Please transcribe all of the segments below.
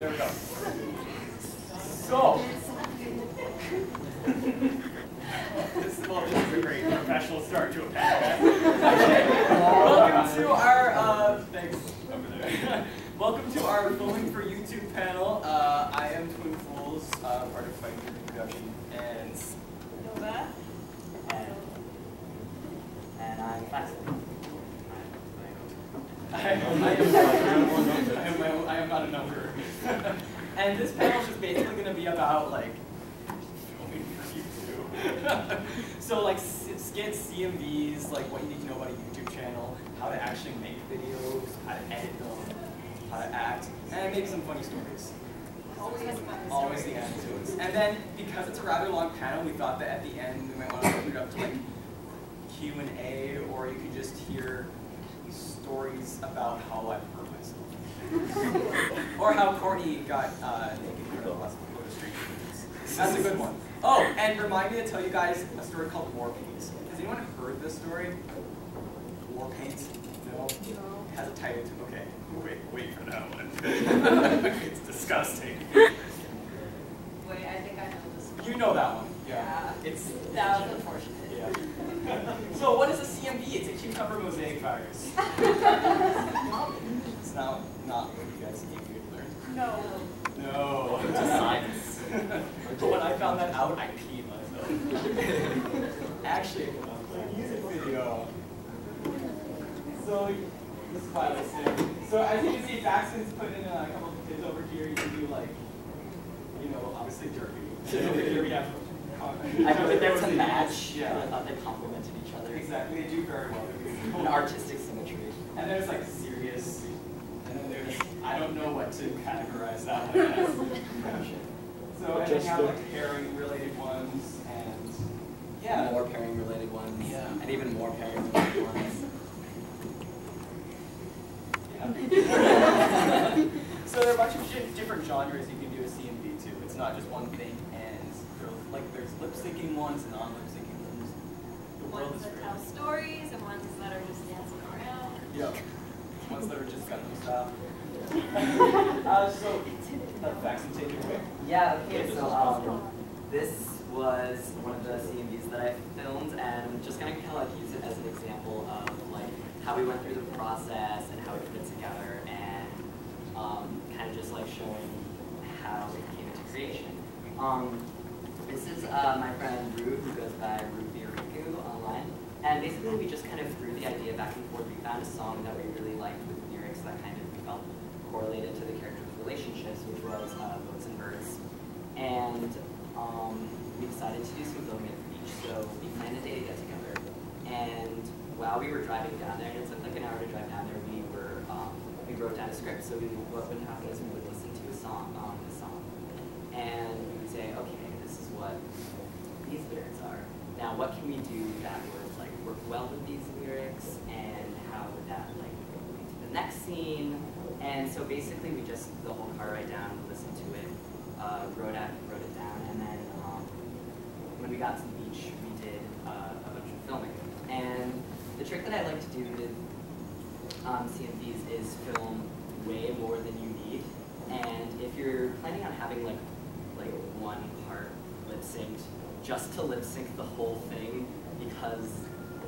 There we go. So, this is a great professional start to a panel. Welcome to our, thanks, over there. Welcome to our Filming for YouTube panel. I am Twinfools, part of Fighting Production, and Nova. And I'm Faxen. I am not a number. And this panel is just basically going to be about like filming for YouTube. So like skits, CMVs, like what you need to know about a YouTube channel, how to actually make videos, how to edit them, how to act, and maybe some funny stories. Always the attitudes. And then because it's a rather long panel, we thought that at the end we might want to open it up to like Q&A, or you could just hear stories about how I've hurt myself. Or how Courtney got naked for the last photo street. That's a good one. Oh, and remind me to tell you guys a story called War Paints. Has anyone heard this story? War Paints? No? It has a title too. Okay, wait for that one. It's disgusting. Wait, I think I know this one. You know that one. Yeah. That was unfortunate. Yeah. So what is a CMV? It's a cucumber mosaic virus. It's not what you guys think you learned. No. No. It's a science. But when I found that out, I peed myself. Actually, a music video. So this is why I was saying. So as you can see, Faxen's put in a couple of kids over here. You can do like, obviously jerky. Over here we have. I put it there to match. Yeah. I thought they complemented each other. Exactly, they do very well. An artistic symmetry. And there's like serious, and then there's, I don't know what to categorize that one as. So and then you have like pairing related ones, and yeah. More pairing related ones. Yeah. And even more pairing related ones. Yeah. So there are a bunch of different genres you can do a CMV to. It's not just one thing, and there's lip syncing ones and non-lip syncing ones. The world Ones is that great. tell stories and ones that are just dancing around. Yep. Ones that are just got them style. So, Faxen, take it away. Yeah, okay, so this was one of the CMVs that I filmed, and I'm just gonna kind of like use it as an example of like how we went through the process and how it fit together, and kind of just like showing how it came into creation. This is my friend Rue, who goes by Ruby Riku online, and basically we just kind of threw the idea back and forth. We found a song that we really liked with lyrics that kind of felt correlated to the characters' relationships, which was Boats and Birds. And we decided to do some filming at the beach, so we planned a day to get together. And while we were driving down there, and it took like an hour to drive down there, we wrote down a script. So what would happen is we would listen to a song, and we would say, okay, this is what these lyrics are. Now, what can we do that would like work well with these lyrics, and how would that like lead to the next scene? And so basically, we just the whole car ride down, listened to it, wrote it down, and then when we got to the beach, we did a bunch of filming. And the trick that I like to do with CMVs is film way more than you need. And if you're planning on having like one part lip synced, just to lip sync the whole thing, because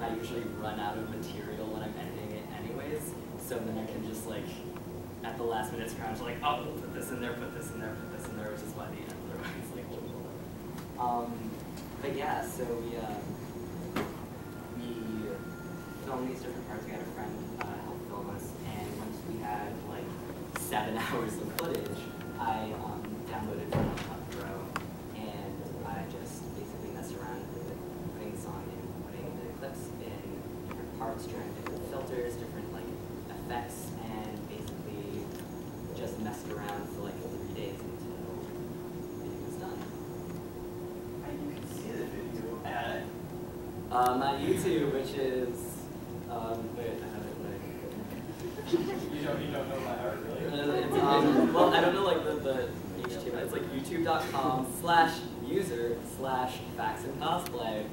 I usually run out of material when I'm editing it anyways. So then I can just like at the last minute scrounge like, oh, put this in there, put this in there, put this in there, which is why the end otherwise like but yeah, so we filmed these different parts. We had a friend help film us, and once we had like 7 hours of footage, I downloaded Final Cut Pro, and I just basically messed around with putting the song in, putting the clips in different parts, trying different filters, different like effects, and basically just messed around for like 3 days until it was done. And you can see the video at my YouTube, which is wait, I have it like you don't know my heart really. it's, well, I don't know like the HTML. It's like youtube.com/user/Faxen cosplay.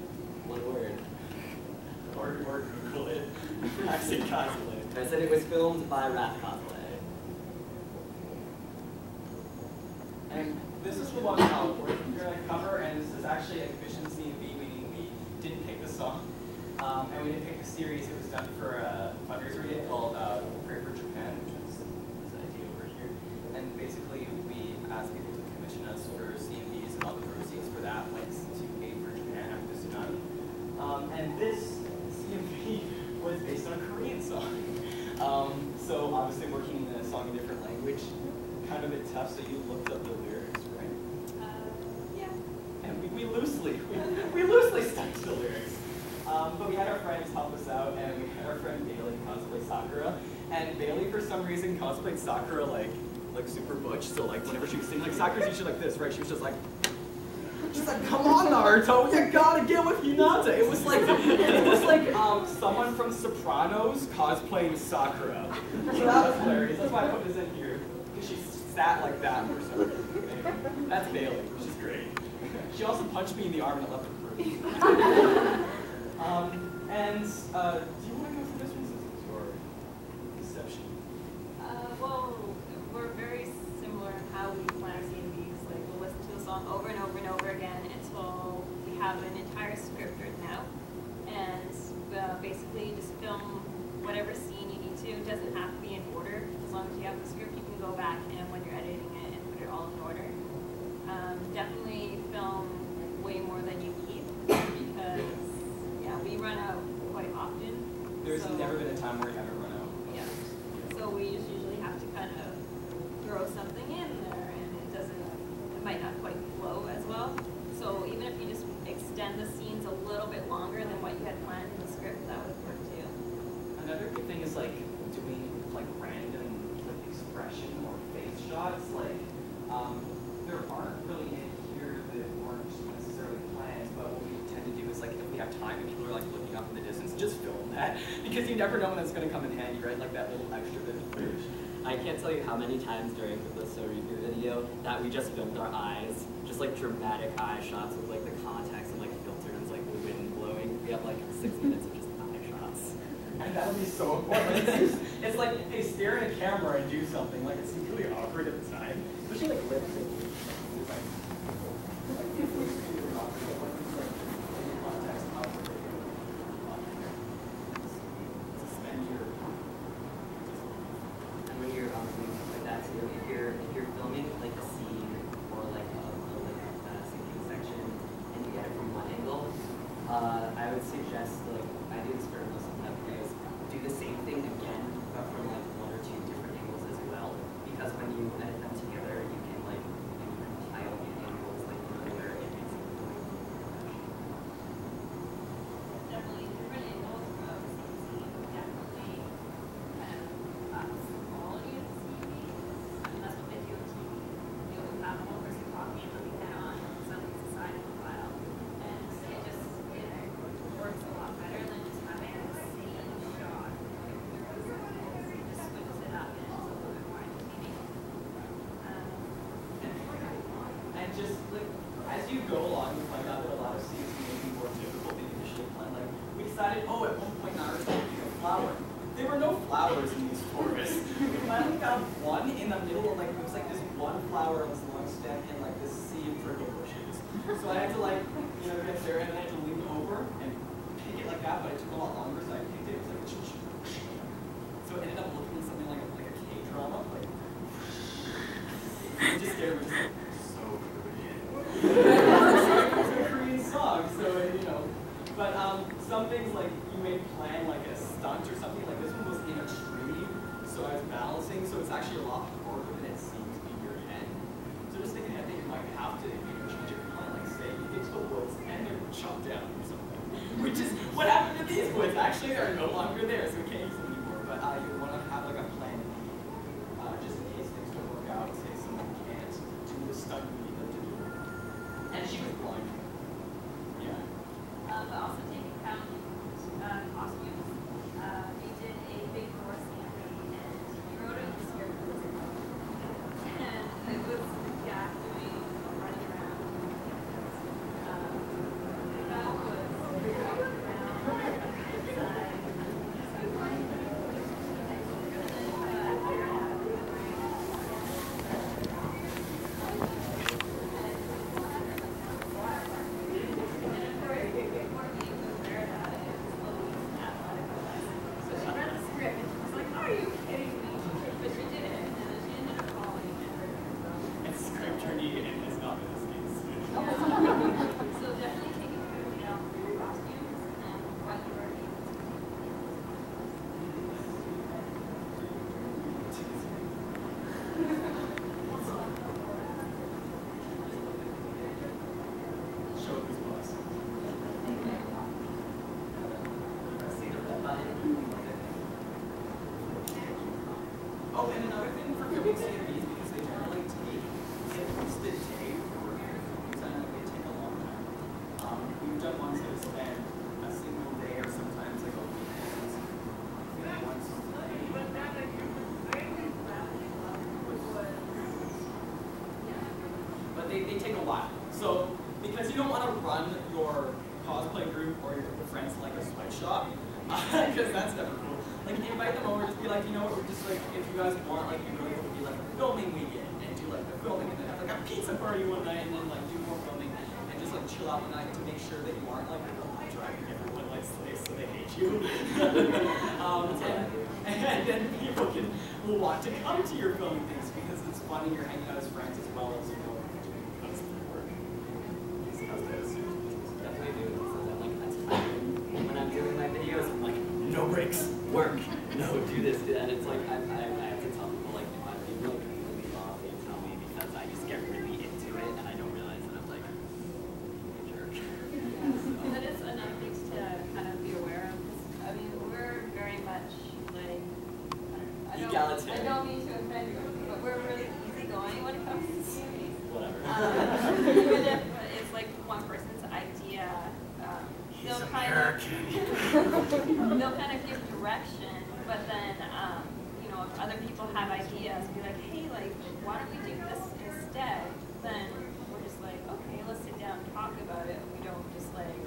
One word. Or Google it. Faxen cosplay. I said it was filmed by Rat Cosplay. And this is the one we're going to cover, and this is actually a commissioned CMV, meaning we didn't pick the song, and we didn't pick the series. It was done for a fundraiser we did called Pray for Japan, which is this idea over here. And basically, we asked people to commission us for CMVs, and all the proceeds for that went to aid for Japan after the tsunami. And this CMV was based on a Korean song. So obviously working in a song in a different language, kind of a bit tough, so you looked up the lyrics, right? Yeah. And we loosely stuck to the lyrics. But we had our friends help us out, and we had our friend Bailey cosplay Sakura. And Bailey, for some reason, cosplayed Sakura like super butch. So like whenever she was singing, like Sakura's usually like this, right? She was just like, come on, Naruto, you gotta get with Hinata. It was like someone from Sopranos cosplaying Sakura. So that was hilarious. That's why I put this in here, because she sat like that or something. Anyway, that's Bailey, which is great. She also punched me in the arm and I left her through. Do you want to go through this one since it's your deception? Well, we're very similar in how we plan our CMVs. Like, we'll listen to the song over and over and over again until we have an entire script written out. And basically just film whatever scene you need to. It doesn't have to be in order. As long as you have the script, you can go back and when you're editing it and put it all in order. Definitely film way more than you need because, yeah, we run out quite often. There's never been a time where you haven't run out. Yeah. So we just usually have to kind of throw something in there and it might not quite flow as well. So even if you just extend the scenes a little bit longer than what you had planned in the script, that would work too. Another good thing is like doing like random like expression or face shots. Like there aren't really any here that weren't necessarily planned, but what we tend to do is like if we have time and people are like looking up in the distance, just film that because you never know when that's going to come in handy, right? Like that little extra bit of footage. I can't tell you how many times during the Sorika video that we just filmed our eyes, just like dramatic eye shots with like the context and like filters, like the wind blowing. We have like 6 minutes of just eye shots. And that would be so important. It's like they stare at a camera and do something. Like it's really awkward at the time. Especially like lip syncing. It's like really awkward. But when it's like in the context of the video, suspend your. And when you're doing stuff like that too, if you're filming like a scene or like a sinking section and you get it from one angle, I would suggest like I do this for most of my videos, do the same thing again but from like 1 or 2 different angles as well. Because when you edit them together, you can like compile the angles like where it makes it Definitely different angles of the same scene definitely kind of ups the quality of the CMV. I mean, that's what they do on TV. You'll have one person talking and looking down on something's aside in the file. And it works a lot better than just having the same shot. It just switches it up and it's a little bit more entertaining. And just like as you go along, you find out that a lot of scenes may be more difficult than you initially planned. Like we decided, oh, at one point Naruto would be a flower. There were no flowers in these forests. We finally found one in the middle of like it was like this one flower on this long stem and like this sea of prickle bushes. So I had to like get there and then I had to lean over and pick it like that, but it took a lot longer, so I picked it. It was like so it ended up looking something like a K-drama, like it just scared me. Just like, so Korean. It's a Korean song, so but some things like you may plan like a stunt or something. Like this one was in a tree, so I was balancing. So it's actually a lot harder than it seems in your head. So just think ahead that you might have to change your plan. Like say you get to the woods and they're chopped down or something, which is what happened to these woods. Actually, they're no longer there, so we can't use them anymore. But you want to have like a plan just in case things don't work out. Say someone can't do the stunt you need them to do. And she was blind. Yeah. But also take account costumes. We did a big horse CMV and we wrote it in the script. And it was doing running around. That was walking around inside. they take a while. So because you don't want to run your cosplay group or your group of friends like a sweatshop, because that's never cool. Like invite them over, just be like, you know what, we're just like, if you guys want, like, you know, it would be like a filming weekend and do like the filming and then have like a pizza party one night and then like do more filming and just like chill out one night to make sure that you aren't like driving everyone like slaves so they hate you. And then people will want to come to your filming things because it's fun and you're hanging out as friends as well as, you know, doing cosplay work. Definitely do this. Like, that's fine. When I'm doing my videos, I'm like, no breaks, work, no, do this, do that. It's like, I have to tell people, like, if I'm being like really off, they tell me because I just get really into it and I don't realize that I'm like a jerk. So. That is another thing to kind of be aware of. I mean, we're very much like, I don't mean to offend you, but we're really easygoing when it comes to CMVs. Whatever. Even if it's like one person's idea, they'll kind of give direction, but then, you know, if other people have ideas, be like, hey, like, why don't we do this instead? Then we're just like, okay, let's sit down and talk about it. We don't just like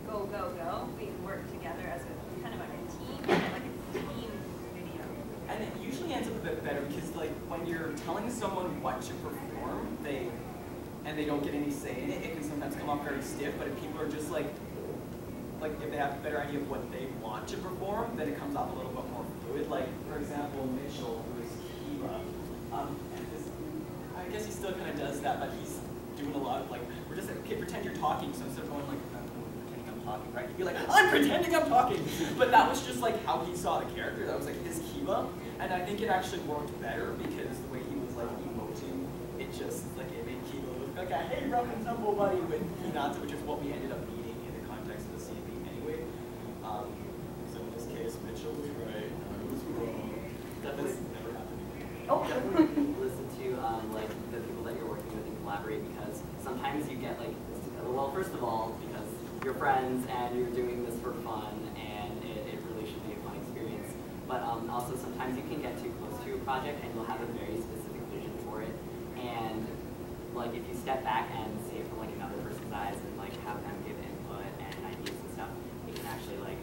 go, go, go. We work together as a kind of like a team, like a team video. And it usually ends up a bit better because like when you're telling someone what to perform, and they don't get any say in it, it can sometimes come off very stiff, but if people are just like if they have a better idea of what they want to perform, then it comes off a little bit more fluid. Like, for example, Mitchell, who is Kiva, I guess he still kind of does that, but he's doing a lot of like, we're just like, okay, pretend you're talking, so instead of going like, I'm pretending I'm talking, right? He'd be like, I'm pretending I'm talking! But that was just like how he saw the character, that was like his Kiva, and I think it actually worked better because the way he was like emoting, it just, like, it made Kiva look like a hey, rough and tumble buddy with Hinata, which is what we ended up needing in the context of the CMV anyway. So in this case, Mitchell was right, I was wrong. That has never happened to me. Oh. Definitely listen to like the people that you're working with and collaborate because sometimes you get like, well, first of all, because you're friends and you're doing this for fun and it really should be a fun experience. But also sometimes you can get too close to your project and you'll have a very specific vision for it. And like if you step back and see it from like another person's eyes and like have them give input and ideas and stuff, it can actually like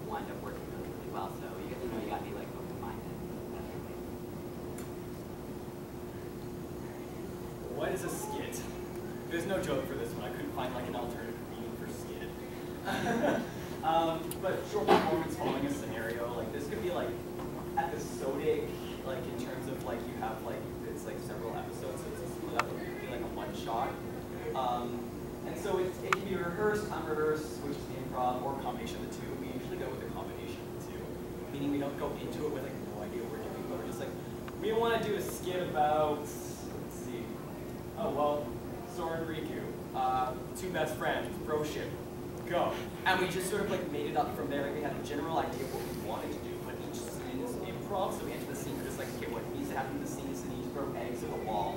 wind up working really, really well. So you gotta be like open-minded. What is a skit? There's no joke for this one. I couldn't find like an alternative meaning for skit. But short performance following a scenario, like this could be like episodic, like in terms of like you have like it's like several episodes, so it's split up. It could be like a one shot. And so it can be rehearsed, unrehearsed, which is improv, or a combination of the two. We usually go with a combination of the two, meaning we don't go into it with like no idea what we're doing, but we're just like, we want to do a skit about, let's see, oh well, Sora and Riku, two best friends, bro-ship, go. And we just sort of like made it up from there. We had a general idea of what we wanted to do, but each scene is improv, so we enter the scene, we're just like, okay, what needs to happen in the scene is they need to throw eggs at the wall.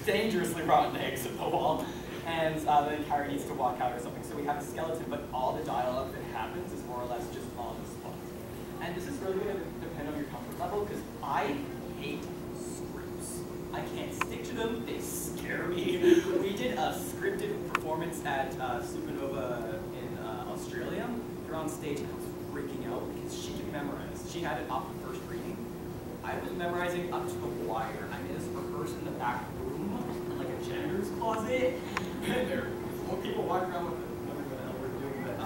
Dangerously rotten eggs at the wall. And then Carrie needs to walk out or something. So we have a skeleton, but all the dialogue that happens is more or less just on the spot. And this is really going to depend on your comfort level, because I hate scripts. I can't stick to them, they scare me. We did a scripted performance at Supernova in Australia. We were on stage and I was freaking out because she could memorize. She had it off the first reading. I was memorizing up to the wire. I made us rehearse in the back room, in like a janitor's closet. And there were more people walking around with wondering what the hell we're doing, but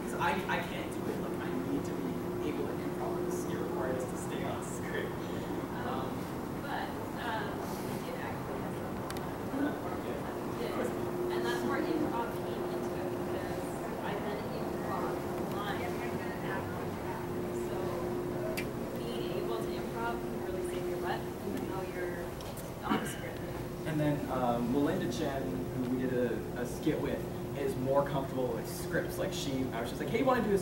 because I can't do it. Like I need to be able to improv with the scare artist to stay on script. But we did actually have some and that's where improv came into it because I then improv live. So being able to improv can really save your butt even though you're on script. And then Melinda Chen, who we did a skit with, is more comfortable with scripts. Like I was just like, hey, you want to do a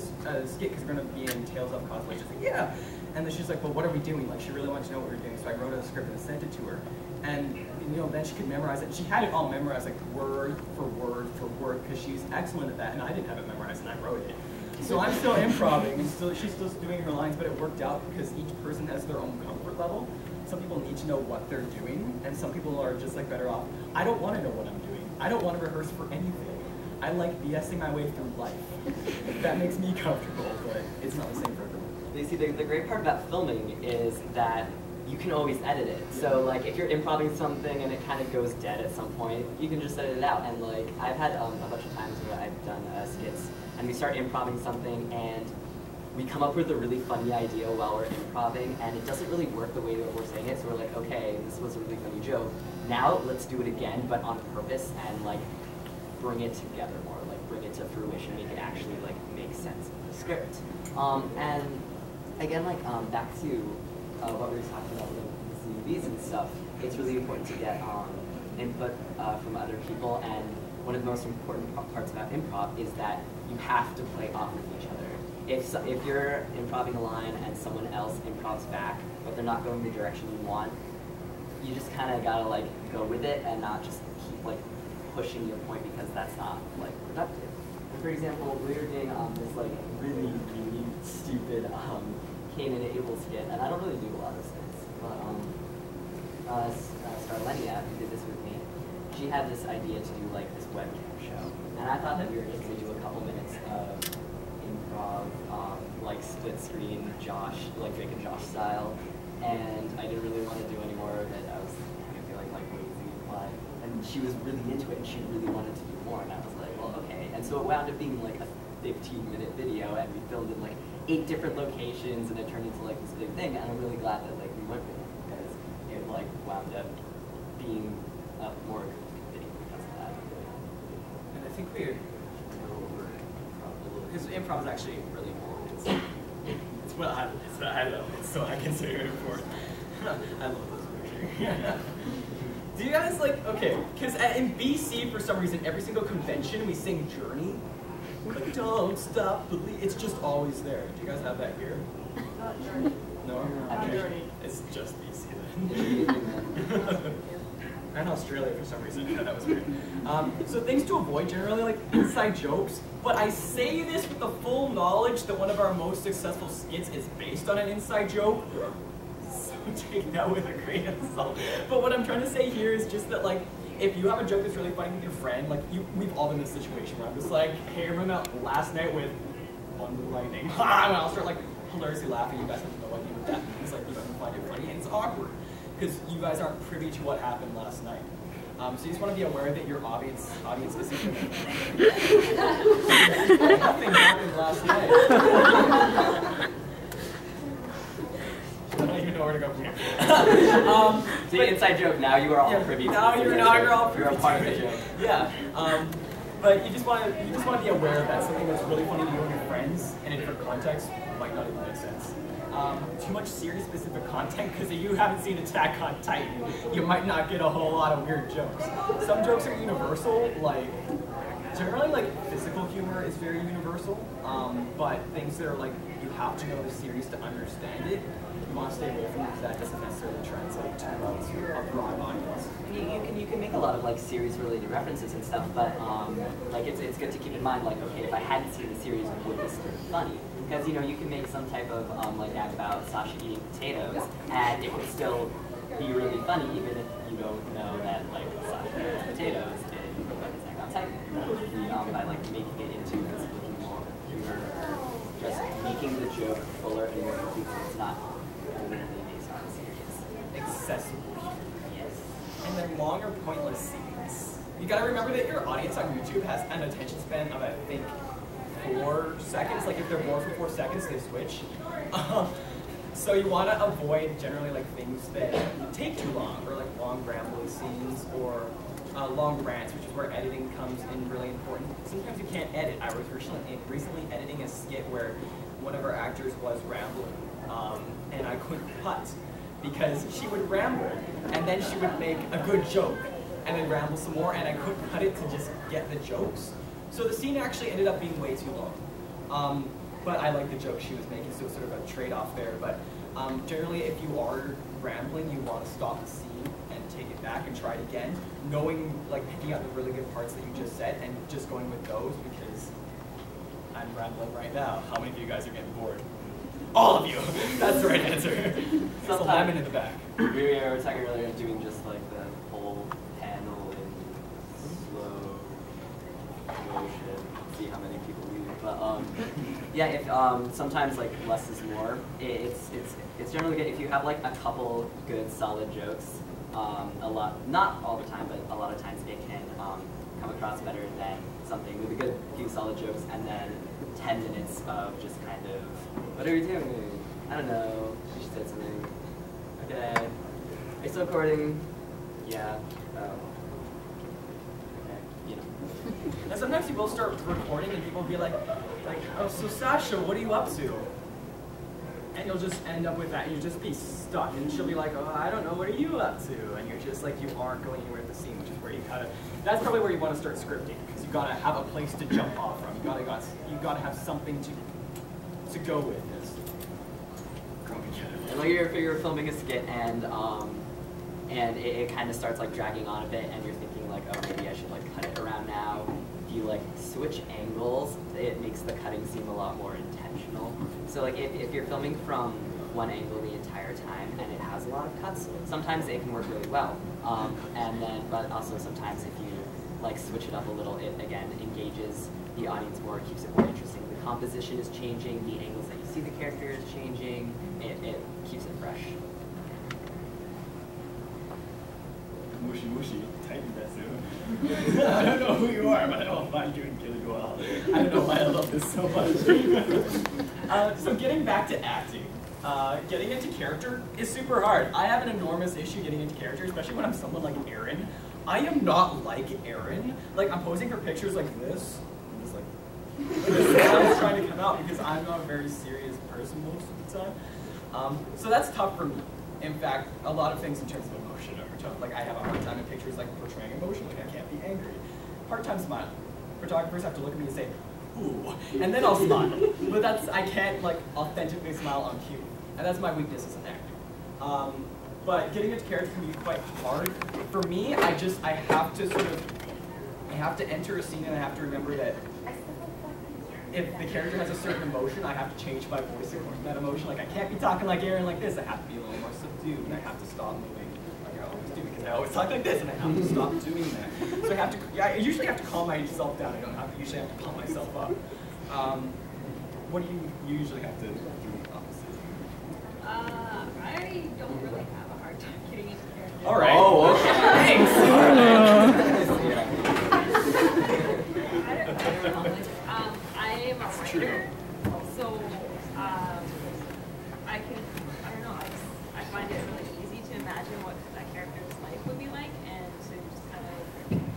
skit because we're going to be in Tales of Cosplay? She's like, yeah. And then she's like, well, what are we doing? Like she really wanted to know what we were doing, so I wrote a script and sent it to her. And you know, then she could memorize it. She had it all memorized, like word for word for word, because she's excellent at that. And I didn't have it memorized, and I wrote it. So I'm still improving. She's still doing her lines, but it worked out because each person has their own comfort level. some people need to know what they're doing, and some people are just like better off. I don't want to know what I'm doing. I don't want to rehearse for anything. I like BSing my way through life. That makes me comfortable, but it's not the same for everyone. You see, the great part about filming is that you can always edit it. So like if you're improvising something and it kind of goes dead at some point, you can just edit it out. And like I've had a bunch of times where I've done skits and we start improvising something and we come up with a really funny idea while we're improvising and it doesn't really work the way that we're saying it. So we're like, okay, this was a really funny joke. Now let's do it again, but on purpose and like bring it together more, like bring it to fruition, make it actually like make sense in the script. And again, like back to what we were talking about with the CMVs and stuff, it's really important to get input from other people, and one of the most important parts about improv is that you have to play off of each other. If you're improvising a line and someone else improvs back, but they're not going the direction you want, you just kind of gotta like go with it and not just keep like pushing your point because that's not like productive. And for example, we were doing this like really stupid Cain and Abel skit, and I don't really do a lot of skits, but Starlenia, who did this with me, she had this idea to do like this webcam show, and I thought that we were just going to do a couple minutes of improv, like split screen Josh, like Drake and Josh style, and I didn't really want to do any more of it. I was kind of feeling like lazy, and she was really into it, and she really wanted to do more, and I was like, well, okay. And so it wound up being like a 15-minute video, and we filmed in like 8 different locations, and it turned into like this big thing. And I'm really glad that like we went with it because it like wound up being a more good video because of that. And I think we go over improv a little because improv is actually really important. It's what I love. It's so I consider it important. I love those movies. Do you guys like because in BC for some reason every single convention we sing Journey. Like, don't stop believing. It's just always there. Do you guys have that here? Not Journey. No? Not Journey. It's just BC then. And Australia for some reason. Yeah, that was weird. So things to avoid generally, like inside jokes. But I say this with the full knowledge that one of our most successful skits is based on an inside joke. So take that with a grain of salt. But what I'm trying to say here is just that, like, if you have a joke that's really funny with your friend, like we've all been in this situation where I'm just like, hey, I remember that last night with Thunder Lightning, and I'll start like hilariously laughing. You guys have no idea what that means. Like you don't find it funny, and it's awkward because you guys aren't privy to what happened last night. So you just want to be aware that your audience isn't. Nothing happened last night. I don't even know where to go from here. See, inside joke, now you are all privy to now you're all privy You're a part of the joke. Yeah. But you just want to be aware that something that's really funny to you and your friends in a different context might not even make sense. Too much series specific content, because if you haven't seen Attack on Titan, you might not get a whole lot of weird jokes. Some jokes are universal, like generally like physical humor is very universal, but things that are like you have to know the series to understand it, you want to stay away from it because that doesn't necessarily translate to a broad audience. You can make a lot of like series related references and stuff, but like it's good to keep in mind like, okay, if I hadn't seen the series, would this be funny? Because you can make some type of like act about Sasha eating potatoes, and it would still be really funny even if you don't know that like Sasha eats potatoes in Attack on Titan. By like making it into this looking more humor, just making the joke fuller and more complete, so it's not only based on the series. Accessible humor. Yes. And then longer pointless scenes. You gotta remember that your audience on YouTube has an attention span of I think 4 seconds. Like if they're bored for 4 seconds, they switch. So you want to avoid generally like things that take too long, or like long rambling scenes, or long rants, which is where editing comes in really important. Sometimes you can't edit. I was recently editing a skit where one of our actors was rambling, and I couldn't cut because she would ramble, and then she would make a good joke, and then ramble some more, and I couldn't cut it to just get the jokes. So the scene actually ended up being way too long. But I like the joke she was making, so it's sort of a trade-off there. But generally, if you are rambling, you want to stop the scene and take it back and try it again, knowing, like, picking out the really good parts that you just said and just going with those, because I'm rambling right now. How many of you guys are getting bored? All of you. That's the right answer. There's a lemon in the back. We were talking earlier doing just like the whole panel in slow motion, see how many people leave. But yeah, if sometimes like less is more. It's generally good if you have like a couple good solid jokes. A lot, not all the time, but a lot of times it can come across better than something with a good few solid jokes and then 10 minutes of just kind of, what are you doing? I don't know. You should say something. Okay. Are you still recording? Yeah. Oh. Okay. You know. And sometimes you will start recording and people will be like, oh, so Sasha, what are you up to? And you'll just end up with that, and you'll just be stuck. And she'll be like, oh, I don't know, what are you up to? And you're just like, you aren't going anywhere with the scene, which is where you kind of, that's probably where you want to start scripting, because you gotta have a place to jump off from. You gotta have something to go with this. And like you're filming a skit, and it kind of starts like dragging on a bit, and you're thinking like, oh, maybe I should like cut it around now. If you like switch angles, it makes the cutting seem a lot more intentional. So like if you're filming from one angle the entire time and it has a lot of cuts, sometimes it can work really well. But also sometimes if you like switch it up a little, it again engages the audience more, keeps it more interesting. The composition is changing, the angles that you see the character is changing, it keeps it fresh. Mushy mushy, tighten that soon. I don't know who you are, but I know I'll find you and kill you all. I don't know why I love this so much. So getting back to acting, getting into character is super hard. I have an enormous issue getting into character, especially when I'm someone like Aaron. I am not like Aaron. Like, I'm posing for pictures like this. I'm just like this is how it's trying to come out because I'm not a very serious person most of the time. So that's tough for me. In fact, a lot of things in terms of emotion are tough. Like, I have a hard time in pictures like portraying emotion. Like, I can't be angry. Part-time smile. Photographers have to look at me and say, ooh, and then I'll smile. But I can't like authentically smile on cue. And that's my weakness as an actor. But getting into character can be quite hard. For me, I have to enter a scene and I have to remember that if the character has a certain emotion, I have to change my voice according to that emotion. Like, I can't be talking like Aaron like this. I have to be a little more subdued, and I have to stop moving like I always do because I always talk like this, and I have to stop doing that. So I usually have to calm myself down. I usually have to pump myself up. What do you usually have to do the opposite? I don't really have a hard time getting into character. All right. Oh, okay. Thanks. I am a writer, so I find it really easy to imagine what that character's life would be like and to just kind of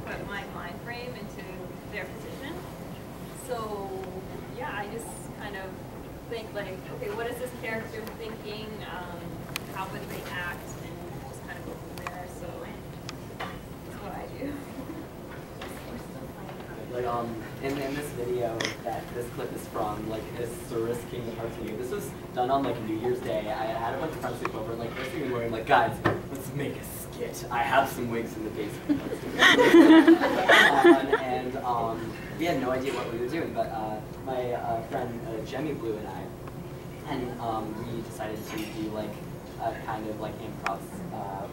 put my mind frame into their position. So yeah, I just kind of think like, okay, what is this character thinking? How would they act? And just kind of go from there. So that's what I do. Like in this video that this clip is from, like Saurus King of Hearts. This was done on like New Year's Day. I had a bunch of friends sleep over, and like first thing we were like, guys, let's make a skit. I have some wigs in the basement. And we had no idea what we were doing, but my friend Jemmy Blue and we decided to do like a kind of like improv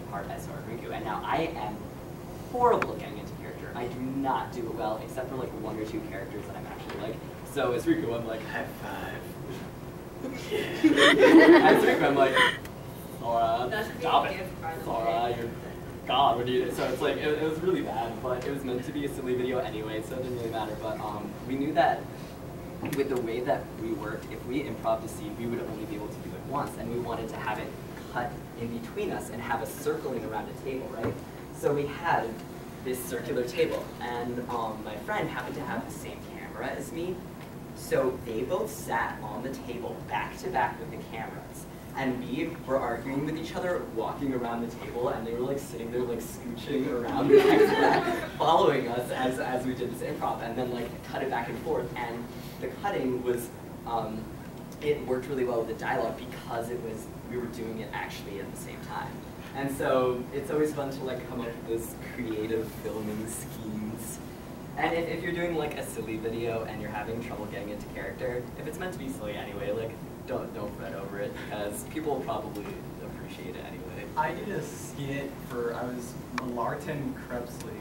part as our Rinku. And now I am horrible at getting into character. I do not do it well, except for like one or two characters that I'm actually like. So as Riku, I'm like, high five. As Riku, I'm like, Sora, stop it. Sora, you're God, what do you do? So it's like, it was really bad, but it was meant to be a silly video anyway, so it didn't really matter. But we knew that with the way that we worked, if we improv a scene, we would only be able to do it once, and we wanted to have it cut in between us and have us circling around a table, right? So we had this circular table, and my friend happened to have the same camera as me, so they both sat on the table back to back with the cameras, and we were arguing with each other, walking around the table, and they were like sitting there like scooching around back to back, following us as we did this improv, and then like cut it back and forth, and the cutting was, it worked really well with the dialogue because we were doing it actually at the same time. And so it's always fun to like come up with those creative filming schemes. And if you're doing like a silly video and you're having trouble getting into character, if it's meant to be silly anyway, like don't fret over it because people will probably appreciate it anyway. I did a skit for, I was Malarton Krebsley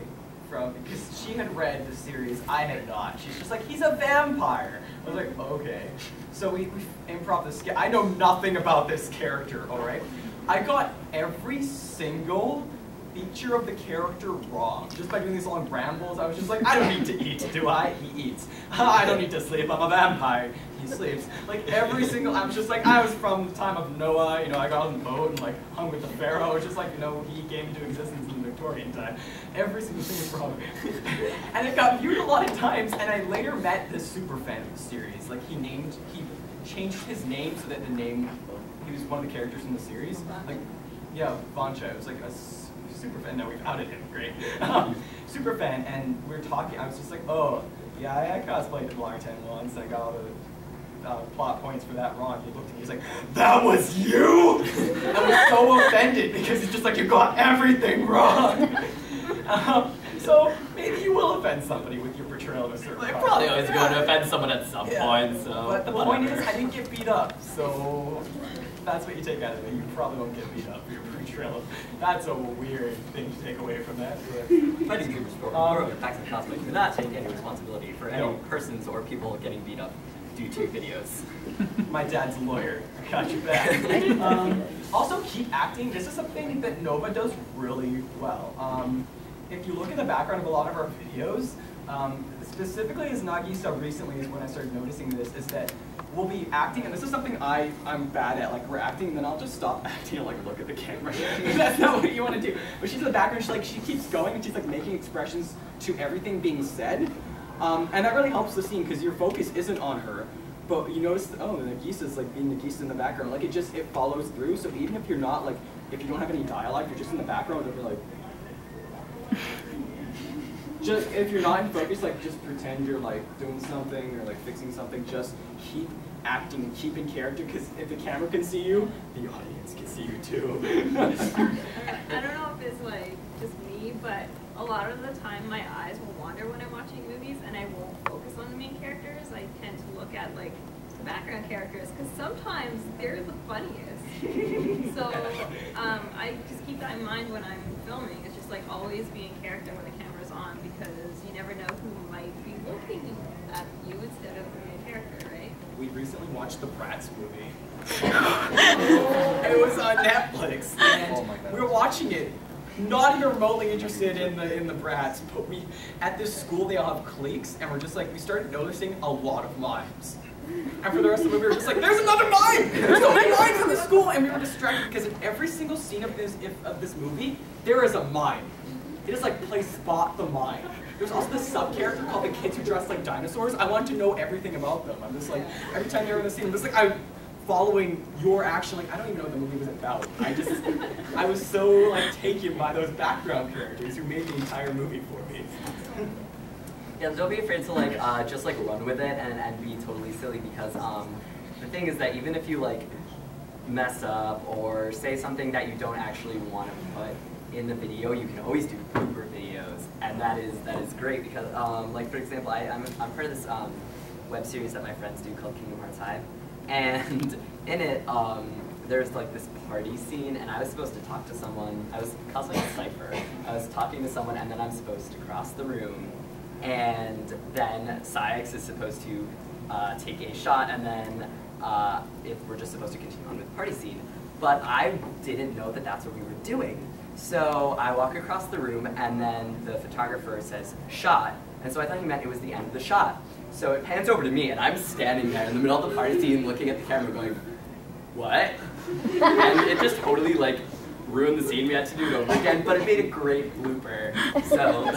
because she had read the series, I had not. She's just like, he's a vampire. I was like, okay. So we improv the skit. I know nothing about this character, all right? I got every single feature of the character wrong. Just by doing these long rambles, I was just like, I don't need to eat, do I? He eats. I don't need to sleep, I'm a vampire. He sleeps. Like every single, I was just like, I was from the time of Noah, you know, I got on the boat and like hung with the pharaoh. It was just like, you know, he came into existence in the Victorian time. Every single thing was wrong. And it got viewed a lot of times, and I later met this super fan of the series. Like he changed his name so that the name, he was one of the characters in the series. Like, yeah, Vancha, it was like a super fan. No, we've outed him. Great. Super fan, and we were talking. I was just like, oh, yeah, I cosplayed Malarton once. And I got all the plot points for that wrong. He looked at me. He's like, "That was you!" I was so offended because it's just like you got everything wrong. So maybe you will offend somebody with your portrayal of a certain. Like, probably always going to offend someone at some point. So. But the point is, I didn't get beat up. So that's what you take out of it. You probably won't get beat up for your portrayal. That's a weird thing to take away from that. Fighting Goobers for Faxen cosplay do not take any responsibility for any persons or people getting beat up due to videos. My dad's a lawyer. I got you back. Also, keep acting. This is something that Nova does really well. If you look at the background of a lot of our videos, specifically as Nagisa recently is when I started noticing this, is that we'll be acting, and this is something I'm bad at, like we're acting, and then I'll just stop acting and like look at the camera. That's not what you want to do. But she's in the background, she keeps going, and she's like making expressions to everything being said. And that really helps the scene, because your focus isn't on her. But you notice, oh, Nagisa's like being Nagisa in the background. Like it follows through, so even if you're not, like, if you don't have any dialogue, you're just in the background, and you're like, just, if you're not in focus, like, just pretend you're, like, doing something or, like, fixing something. Just keep acting and keep in character, because if the camera can see you, the audience can see you, too. I don't know if it's, like, just me, but a lot of the time my eyes will wander when I'm watching movies, and I won't focus on the main characters. I tend to look at, like, the background characters, because sometimes they're the funniest. So I just keep that in mind when I'm filming. It's just, like, always be in character when the camera's on, because you never know who might be looking at you instead of the main character, right? We recently watched the Bratz movie. It was on Netflix, and we were watching it, not even remotely interested in the Bratz, but at this school they all have cliques, and we're just like, we started noticing a lot of mimes. And for the rest of the movie, we were just like, there's another mime! There's so many mimes in the school! And we were distracted because in every single scene of this movie, there is a mime. It is like play Spot the Mime. There's also this sub-character called the kids who dress like dinosaurs. I wanted to know everything about them. I'm just like, every time they're in the scene, I'm just like, I'm following your action. Like, I don't even know what the movie was about. I was so like taken by those background characters who made the entire movie for me. Yeah, don't be afraid to like just like run with it and be totally silly, because the thing is that even if you like mess up or say something that you don't actually want to put in the video, you can always do blooper videos, and that is great, because like for example, I'm part of this web series that my friends do called Kingdom Hearts Hive, and in it there's like this party scene, and I was supposed to talk to someone. I was cosplaying a Cypher. I was talking to someone, and then I'm supposed to cross the room, and then Sykes is supposed to take a shot, and then if we're just supposed to continue on with the party scene. But I didn't know that that's what we were doing. So I walk across the room, and then the photographer says, shot. And so I thought he meant it was the end of the shot. So it pans over to me, and I'm standing there in the middle of the party scene looking at the camera going, what? And it just totally like ruined the scene. We had to do it over again, but it made a great blooper. So.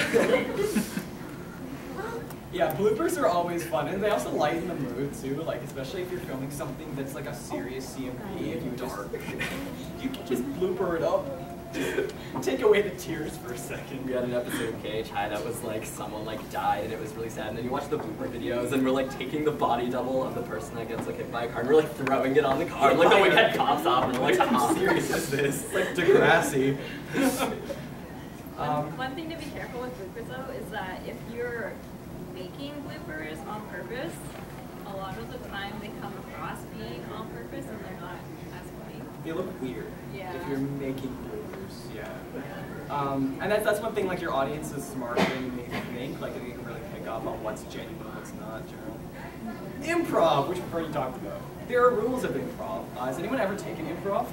Yeah, bloopers are always fun, and they also lighten the mood too. Like, especially if you're filming something that's like a serious CMV, if you can just blooper it up. Just take away the tears for a second. We had an episode of KH High that was like someone like died, and it was really sad. And then you watch the blooper videos, and we're like taking the body double of the person that gets like hit by a car, and we're like throwing it on the car, like going head cops off, and we're like, how serious is this? It's like Degrassi. One thing to be careful with bloopers though is that if you're making bloopers on purpose, a lot of the time they come across being on purpose and they're not as funny. They look weird Yeah. if you're making bloopers. Yeah. And that's one thing, like your audience is smarter than you think. Like they can really pick up on what's genuine, what's not general. Improv, which we've already talked about. There are rules of improv. Has anyone ever taken improv?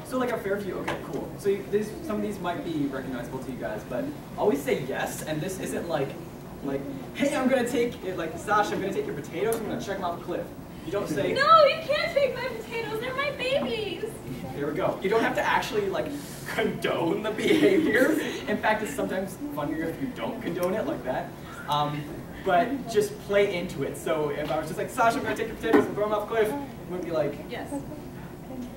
So like a fair few, okay, cool. So some of these might be recognizable to you guys, but always say yes, and this isn't like, hey, I'm gonna take, like, Sasha, I'm gonna take your potatoes, I'm gonna check them off a cliff. You don't say, no, you can't take my potatoes, they're my babies. There we go. You don't have to actually like condone the behavior. In fact, it's sometimes funnier if you don't condone it like that. But just play into it. So if I was just like, Sasha, I'm gonna take your potatoes and throw them off a cliff, you wouldn't be like, yes.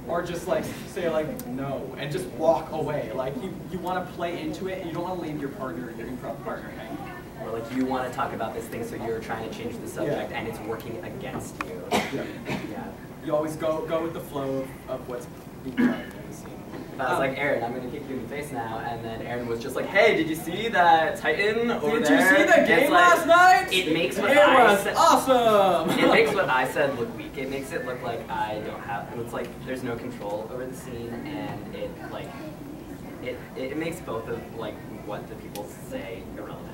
Or just like say like no and just walk away. Like you want to play into it and you don't want to leave your partner, your improv partner hanging. Or like you want to talk about this thing, so you're trying to change the subject, Yeah. and it's working against you. Yeah. Yeah. You always go with the flow of what's being done in the scene. If I was like, Aaron, I'm going to kick you in the face now, and then Aaron was just like, hey, did you see that Titan over Did there? you see the And game it's like, last night? It makes what It I was said awesome. It makes what I said look weak. It makes it look like I don't have. It's like there's no control over the scene, and it like it makes both of like what the people say irrelevant.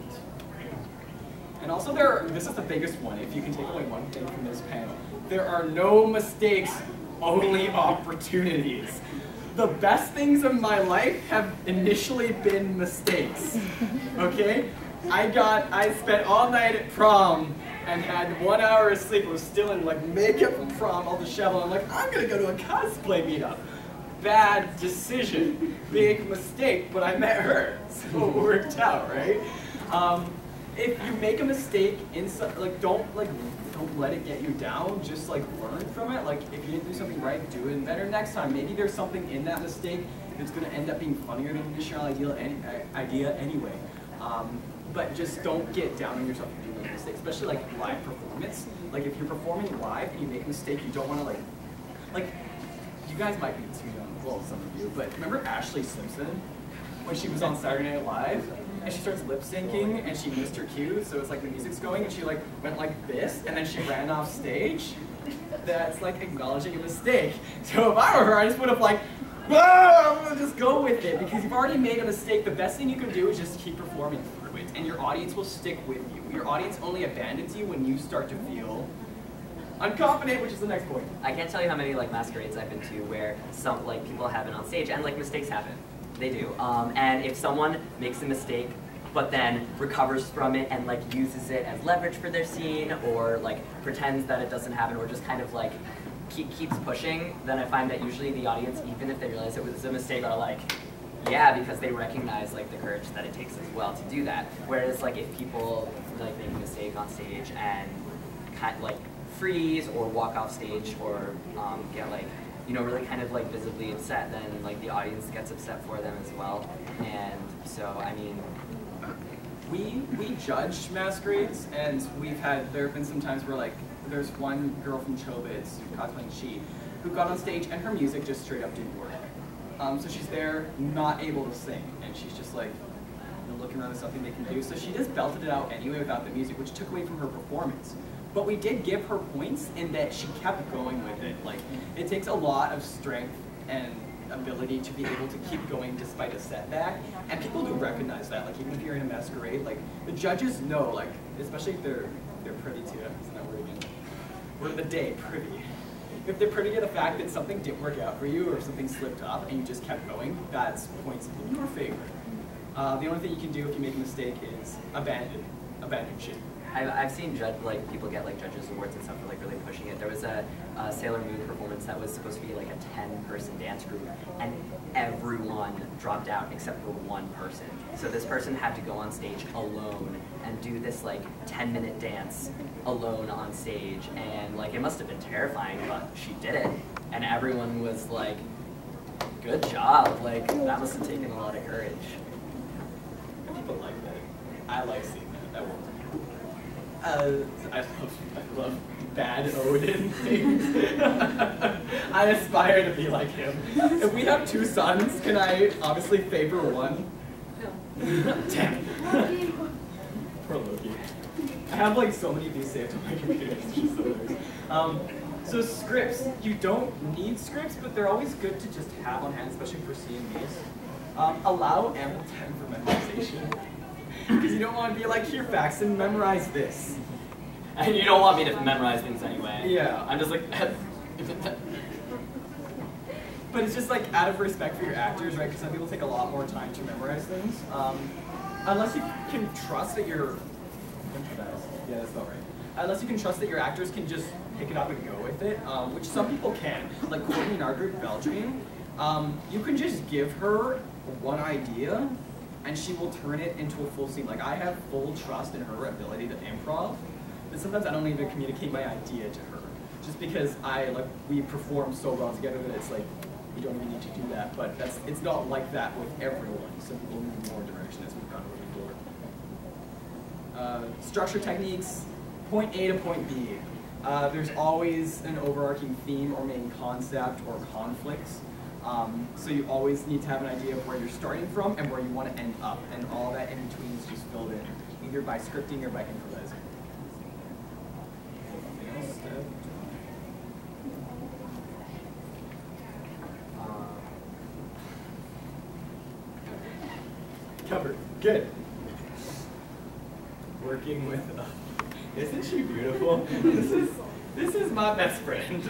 And also this is the biggest one, if you can take away one thing from this panel. There are no mistakes, only opportunities. The best things in my life have initially been mistakes, okay? I spent all night at prom and had 1 hour of sleep. I was still in like makeup from prom, all disheveled. I'm like, I'm gonna go to a cosplay meetup. Bad decision, big mistake, but I met her, so it worked out, right? If you make a mistake, don't let it get you down. Just like learn from it. Like if you didn't do something right, do it better next time. Maybe there's something in that mistake that's going to end up being funnier than the initial idea anyway. But just don't get down on yourself for doing a mistake, especially like live performance. Like if you're performing live and you make a mistake, you don't want to like you guys might be too young. Well, some of you, but remember Ashley Simpson when she was on Saturday Night Live? And she starts lip syncing and she missed her cue, so it's like the music's going and she like went like this and then she ran off stage. That's like acknowledging a mistake. So if I were her, I just would have like, whoa, just go with it, because you've already made a mistake. The best thing you can do is just keep performing through it, and your audience will stick with you. Your audience only abandons you when you start to feel unconfident, which is the next point. I can't tell you how many like masquerades I've been to where some like people have been on stage and like mistakes happen. They do. And if someone makes a mistake, but then recovers from it and like uses it as leverage for their scene, or like pretends that it doesn't happen, or just kind of like keeps pushing, then I find that usually the audience, even if they realize it was a mistake, are like, yeah, because they recognize like the courage that it takes as well to do that. Whereas like if people like make a mistake on stage and kind of like freeze or walk off stage or get like, you know, really kind of like visibly upset, then like the audience gets upset for them as well. And so, I mean, we judge masquerades, and there have been some times where like there's one girl from Chobits, cosplaying She, who got on stage and her music just straight up didn't work. So she's there not able to sing, and she's just like looking around at something they can do. So she just belted it out anyway without the music, which took away from her performance. But we did give her points in that she kept going with it. Like, it takes a lot of strength and ability to be able to keep going despite a setback. And people do recognize that. Like, even if you're in a masquerade, like, the judges know, like, especially if they're privy to it. Isn't that word again? Word of the day, privy. If they're privy to the fact that something didn't work out for you or something slipped up and you just kept going, that's points in your favor. The only thing you can do if you make a mistake is abandon shit. I've seen people get like judges awards and stuff for like really pushing it. There was a Sailor Moon performance that was supposed to be like a 10-person dance group, and everyone dropped out except for one person. So this person had to go on stage alone and do this like 10-minute dance alone on stage, and like it must have been terrifying, but she did it, and everyone was like, "Good job!" Like that must have taken a lot of courage. People like that. I like seeing that. I love bad Odin things. I aspire to be like him. If we have two sons, can I obviously favor one? No. Damn it. Poor Loki. I have like so many of these saved on my computer. It's just so hilarious. So scripts, you don't need scripts, but they're always good to just have on hand, especially for CMVs. Allow ample time for memorization. Because you don't want to be like, here, Faxen, memorize this. And you don't want me to memorize things anyway. Yeah. I'm just like, but it's just like out of respect for your actors, right? Because some people take a lot more time to memorize things. Unless you can trust that your, yeah, that's about right. Unless you can trust that your actors can just pick it up and go with it, which some people can. Like Courtney in our group, Belgium, you can just give her one idea and she will turn it into a full scene. Like I have full trust in her ability to improv, but sometimes I don't even communicate my idea to her, just because we perform so well together that it's like we don't even need to do that. But it's not like that with everyone. Some people move more direction, as we've gone over before. Structure techniques, point A to point B. There's always an overarching theme or main concept or conflicts. So you always need to have an idea of where you're starting from and where you want to end up, and all that in between is just filled in, either by scripting or by improvising. Covered. Good. Working with, isn't she beautiful? This is my best friend.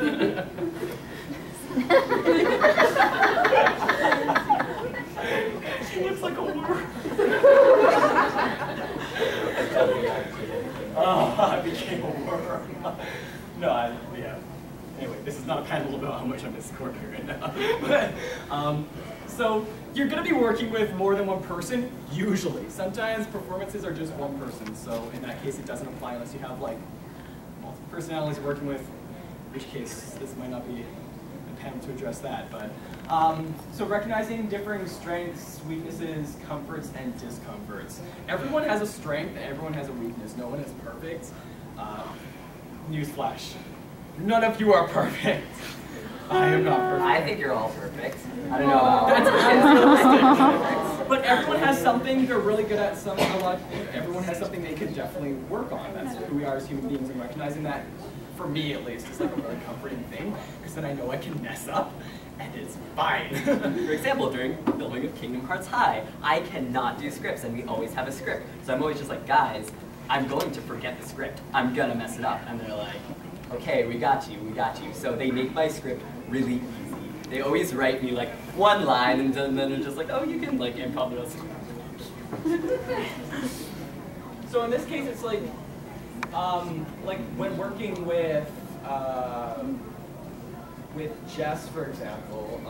She looks like a worm. Oh, I became a worm. No, yeah. Anyway, this is not a panel about how much I'm a scorpion right now. But, so you're going to be working with more than one person, usually. Sometimes performances are just one person, so in that case it doesn't apply unless you have like multiple personalities you're working with, in which case this might not be a panel to address that. But so recognizing differing strengths, weaknesses, comforts, and discomforts. Everyone has a strength and everyone has a weakness. No one is perfect. Newsflash. None of you are perfect. I am not perfect. I think you're all perfect. I don't know about that. But everyone has something they're really good at. Everyone has something they can definitely work on. That's who we are as human beings, and recognizing that, for me at least, is like a really comforting thing, because then I know I can mess up, and it's fine. For example, during filming of Kingdom Hearts High, I cannot do scripts, and we always have a script. So I'm always just like, guys, I'm going to forget the script. I'm gonna mess it up. And they're like, okay, we got you, we got you. So they make my script really easy. They always write me like one line, and then they're just like, oh, you can like improv the rest. So in this case, it's like when working with Jess, for example,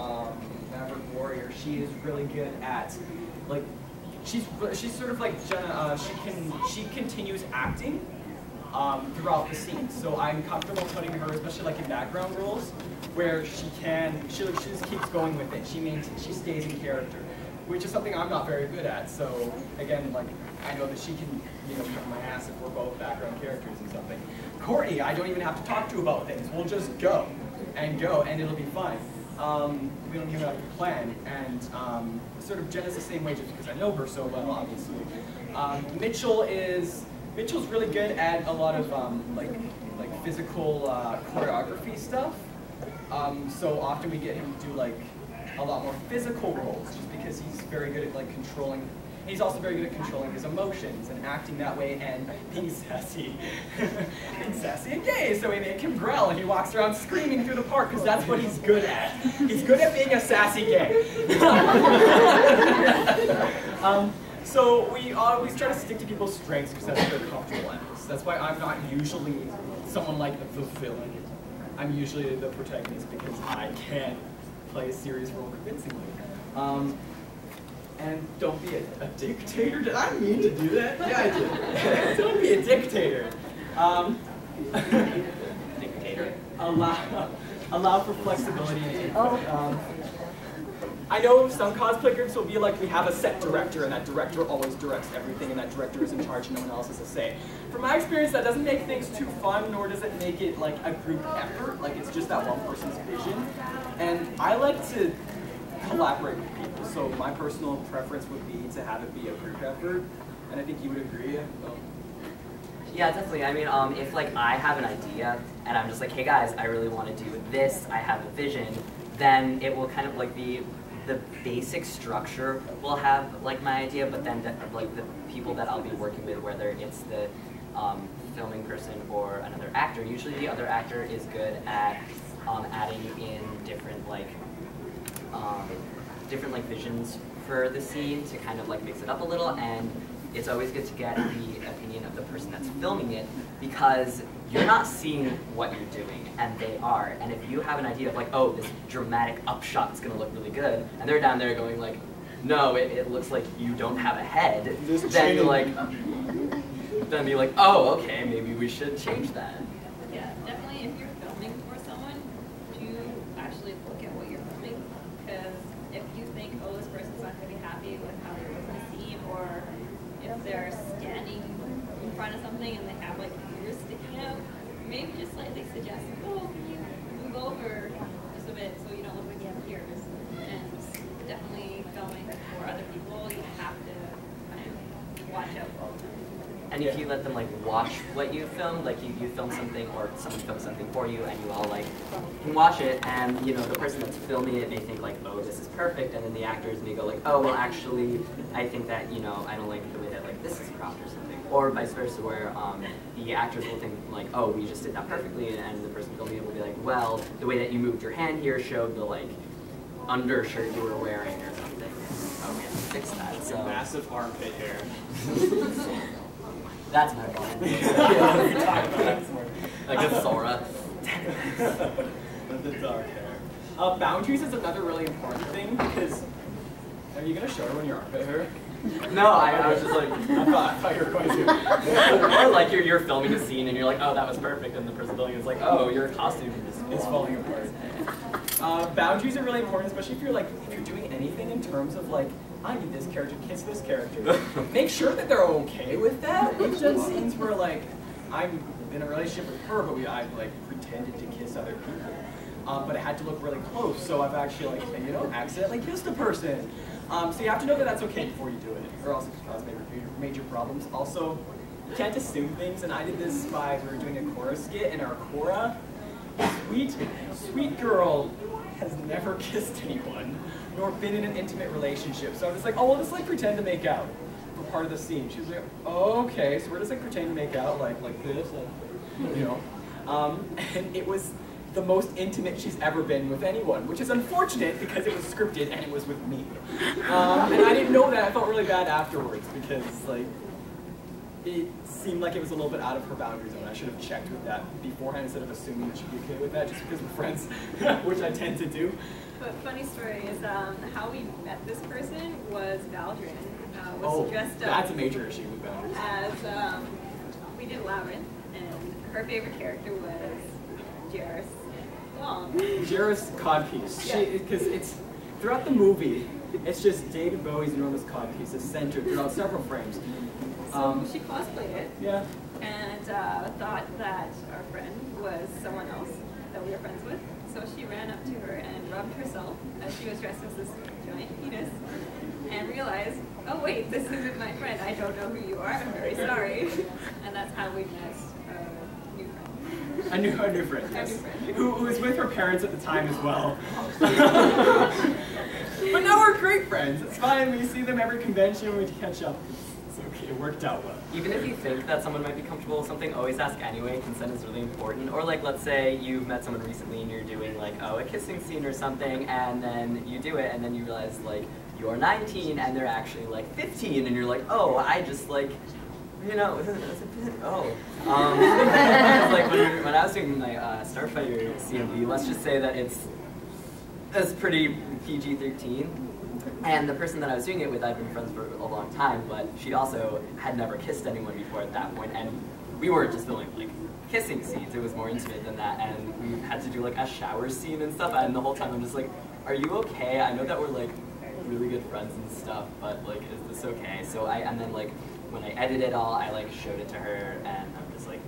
Maverick Warrior, she is really good at like she's sort of like Jenna. She continues acting throughout the scene. So I'm comfortable putting her, especially like in background roles, where she just keeps going with it. She stays in character, which is something I'm not very good at. So again, like I know that she can, cover my ass if we're both background characters and something. Courtney, I don't even have to talk to about things. We'll just go, and it'll be fine. We don't even have a plan, and sort of Jenna's the same way, just because I know her so well, obviously. Mitchell's really good at a lot of like physical choreography stuff. So often we get him to do like a lot more physical roles, just because he's very good at like controlling. He's also very good at controlling his emotions and acting that way and being sassy, and gay. So we make him growl and he walks around screaming through the park because that's what he's good at. He's good at being a sassy gay. So we always try to stick to people's strengths because that's what they're comfortable at. So that's why I'm not usually someone like the villain. I'm usually the protagonist because I can play a serious role convincingly. And don't be a dictator. Did I mean to do that? Yeah, I did. Don't be a dictator. Dictator. Allow for flexibility and input. I know some cosplay groups will be like, we have a set director, and that director always directs everything, and that director is in charge, and no one else has a say. From my experience, that doesn't make things too fun, nor does it make it like a group effort. Like, it's just that one person's vision. And I like to collaborate with people, so my personal preference would be to have it be a group effort, and I think you would agree. Yeah, definitely. I mean, if like I have an idea and I'm just like, hey guys, I really want to do this, I have a vision, then it will kind of like be the basic structure will have like my idea, but then like the people that I'll be working with, whether it's the filming person or another actor, usually the other actor is good at adding in different like visions for the scene to kind of like mix it up a little, and it's always good to get the opinion of the person that's filming it, because you're not seeing what you're doing, and they are. And if you have an idea of like, oh, this dramatic upshot is going to look really good, and they're down there going like, no, it looks like you don't have a head, then you're like, then be like, oh, okay, maybe we should change that. Yeah, definitely if you're filming for someone, do actually look at what you're filming, because if you think, oh, this person's not going to be happy with how they look in the scene, or if they're standing in front of something and they have like ears sticking out, maybe just slightly suggest, oh, can you move over just a bit so you don't look like you have ears. And definitely filming for other people, you have to kind of watch out for them. And if you let them like watch what you filmed, like you film something or someone films something for you, and you all like can watch it, and you know the person that's filming it may think like, oh, this is perfect, and then the actors may go like, oh, well actually I think that I don't like the way that like this is cropped or something, or vice versa, where the actors will think like, oh, we just did that perfectly, and the person filming it will be like, well, the way that you moved your hand here showed the like undershirt you were wearing or something. Oh, we have to fix that. So Massive armpit hair. that's my fault. Like a Sora. The dark hair. Boundaries is another really important thing, because are you gonna show her when your armpit hair? No, I was just like, I thought you were going to. or like you're filming a scene and you're like, oh, that was perfect, and the person filming is like, oh, your costume is falling apart. Boundaries are really important, especially if you're doing anything in terms of like, I need this character to kiss this character. Make sure that they're okay with that. We've done scenes where like I'm in a relationship with her, but I like pretended to kiss other people, but it had to look really close. So I've actually like accidentally kissed a person. So you have to know that that's okay before you do it, or else it could cause major problems. Also, you can't assume things, and I did this by, we were doing a Cora skit, and our Cora, sweet girl, has never kissed anyone, nor been in an intimate relationship. So I'm just like, oh, we'll just like pretend to make out for part of the scene. She was like, oh, okay, so we're just like pretend to make out like this, and it was the most intimate she's ever been with anyone, which is unfortunate because it was scripted and it was with me. And I didn't know that. I felt really bad afterwards because like it seemed like it was a little bit out of her boundary zone. I should have checked with that beforehand instead of assuming that she'd be okay with that just because we're friends, which I tend to do. But funny story is how we met this person was Valdrin dressed up. That's a major issue with boundaries. As we did Labyrinth, and her favorite character was Jairus. Jairus codpiece. Because it's throughout the movie, it's just David Bowie's enormous codpiece is centered throughout several frames. So she cosplayed it. Yeah. And thought that our friend was someone else that we were friends with. So she ran up to her and rubbed herself as she was dressed as this giant penis, and realized, oh wait, this isn't my friend. I don't know who you are. I'm very sorry. And that's how we met. A new friend, yes. Who was with her parents at the time as well. But now we're great friends. It's fine. We see them every convention. We catch up. It's okay. It worked out well. Even if you think that someone might be comfortable with something, always ask anyway. Consent is really important. Or like, let's say you've met someone recently and you're doing like, oh, a kissing scene or something, and then you do it, and then you realize like you're 19 and they're actually like 15, and you're like, oh, I just like. Like when I was doing my Starfighter CMV, let's just say that it's pretty PG-13, and the person that I was doing it with, I'd been friends for a long time, but she also had never kissed anyone before at that point, and we were just filming like kissing scenes. It was more intimate than that, and we had to do like a shower scene and stuff, and the whole time I'm just like, are you okay? I know that we're like really good friends and stuff, but like, is this okay? So and then like, when I edited it all, I like showed it to her, and I'm just like,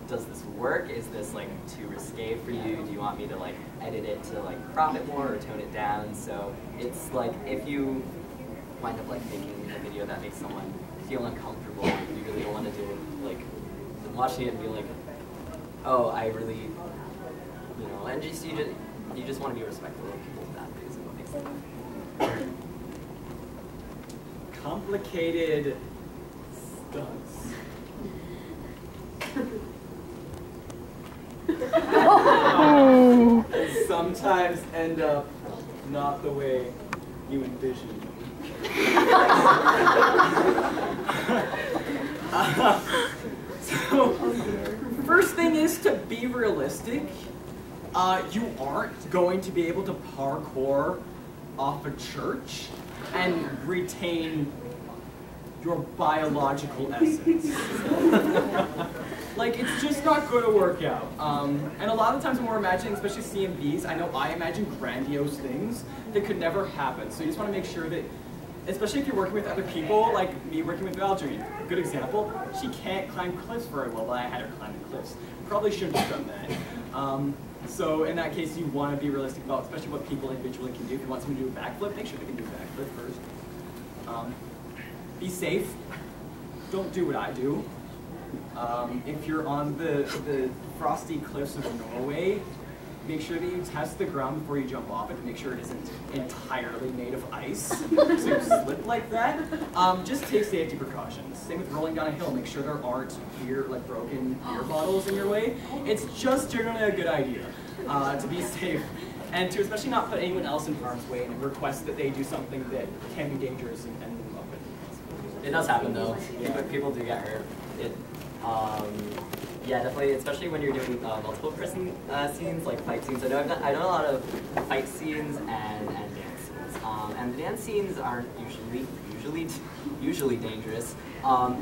does this work? Is this like too risque for you? Do you want me to like edit it to like crop it more or tone it down? So it's like, if you wind up like making a video that makes someone feel uncomfortable, you really don't want to do like watching it and being like, oh, I really, and you just want to be respectful of people's boundaries and what makes them. Complicated stunts. Sometimes end up not the way you envisioned. So, first thing is to be realistic. You aren't going to be able to parkour off a church and retain your biological essence. Like, it's just not going to work out. And a lot of times when we're imagining, especially CMVs, I know I imagine grandiose things that could never happen. So you just want to make sure that, especially if you're working with other people, like me working with Valerie, a good example, she can't climb cliffs very well, but I had her climb the cliffs. Probably shouldn't have done that. So in that case, you want to be realistic about, especially what people individually can do. If you want someone to do a backflip, make sure they can do a backflip first. Be safe. Don't do what I do. If you're on the frosty cliffs of Norway, make sure that you test the ground before you jump off it to make sure it isn't entirely made of ice, so you slip like that. Just take safety precautions. Same with rolling down a hill. Make sure there aren't broken beer bottles in your way. It's just generally a good idea to be safe and to especially not put anyone else in harm's way and request that they do something that can be dangerous and end them up with. It does happen though. Yeah. People do get hurt. Yeah, definitely, especially when you're doing multiple person scenes, like fight scenes. I know a lot of fight scenes and dance scenes. And the dance scenes aren't usually dangerous.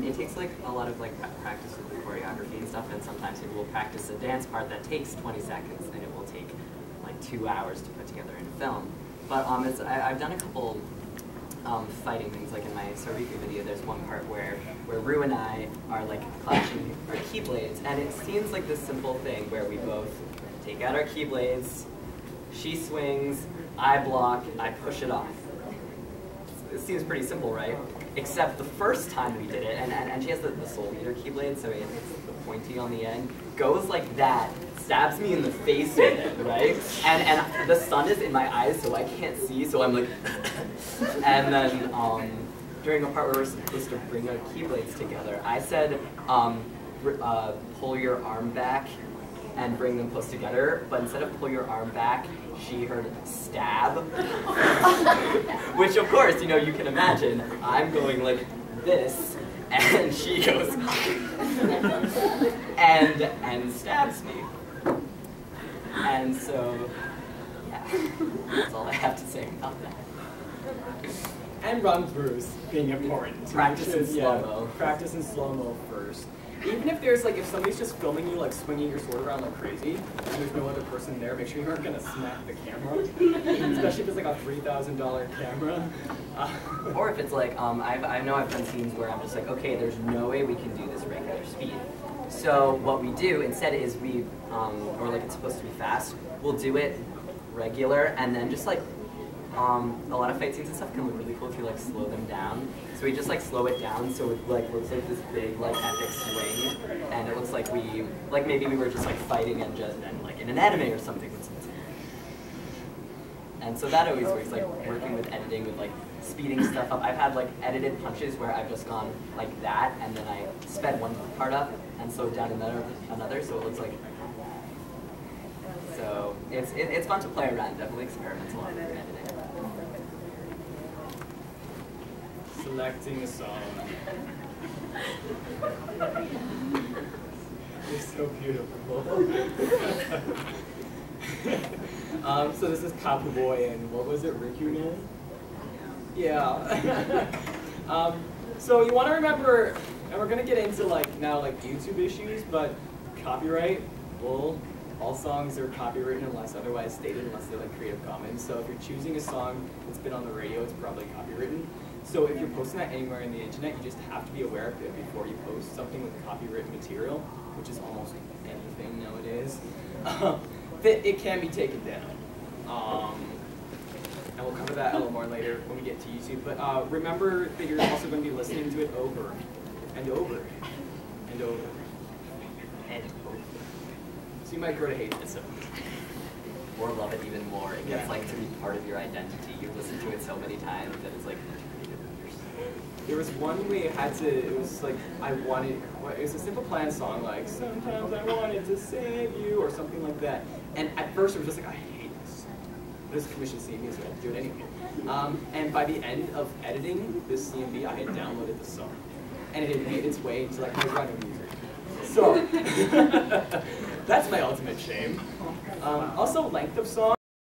It takes like a lot of practice with the choreography and stuff, and sometimes people will practice a dance part that takes 20 seconds, and it will take like 2 hours to put together in a film. But I've done a couple fighting things, like in my Sariki video, there's one part where Rue and I are like clashing our keyblades, and it seems like this simple thing where we both take out our keyblades, she swings, I block, I push it off. It seems pretty simple, right? Except the first time we did it, and she has the Soul Eater keyblade, so it's the pointy on the end, goes like that, stabs me in the face with it, right? And the sun is in my eyes, so I can't see, so I'm like, and then during a part where we're supposed to bring our keyblades together, I said, pull your arm back and bring them close together, but instead of pull your arm back, she heard stab, which of course, you can imagine, I'm going like this, and she goes, and stabs me. And so, yeah, that's all I have to say about that. And run-throughs being important. Practice in slow-mo. Practice in slow-mo first. Even if there's if somebody's just filming you swinging your sword around like crazy, and there's no other person there, make sure you aren't gonna smack the camera. Especially if it's like a $3,000 camera. Or if it's I know I've done scenes where I'm just like, okay, there's no way we can do this regular speed. So what we do instead is we, or it's supposed to be fast, we'll do it regular, and then just a lot of fight scenes and stuff can look really cool if you slow them down. So we just slow it down so it looks like this big epic swing, and it looks like we maybe we were just fighting and in an anime or something. And so that always works, working with editing with speeding stuff up. I've had edited punches where I've just gone like that, and then I sped one part up and slowed down another, so it looks like. So it's fun to play around. Definitely experiment a lot with editing. Selecting a song. It's so beautiful. So this is Papu Boy and what was it, Rikuno? Yeah. So you want to remember, and we're gonna get into now YouTube issues, but copyright, well, all songs are copywritten unless otherwise stated, unless they're Creative Commons. So if you're choosing a song that's been on the radio, it's probably copywritten. So if you're posting that anywhere on the internet, you just have to be aware of it before you post something with copywritten material, which is almost anything nowadays, that it can be taken down. And we'll cover that a little more later when we get to YouTube. But remember that you're also going to be listening to it over and over and over and hope. So you might grow to hate this. Or love it even more. It gets Yeah. like to be part of your identity. You listen to it so many times that it's like There was one we had to, it was like, it was a Simple Plan song, like, sometimes I wanted to save you, or something like that. And at first it was just like, I hate this. But it's a commission CMV, so I had to do it anyway. And by the end of editing this CMV, I had downloaded the song. And it had made its way into like my run of music. So, that's my ultimate shame. Also, length of song.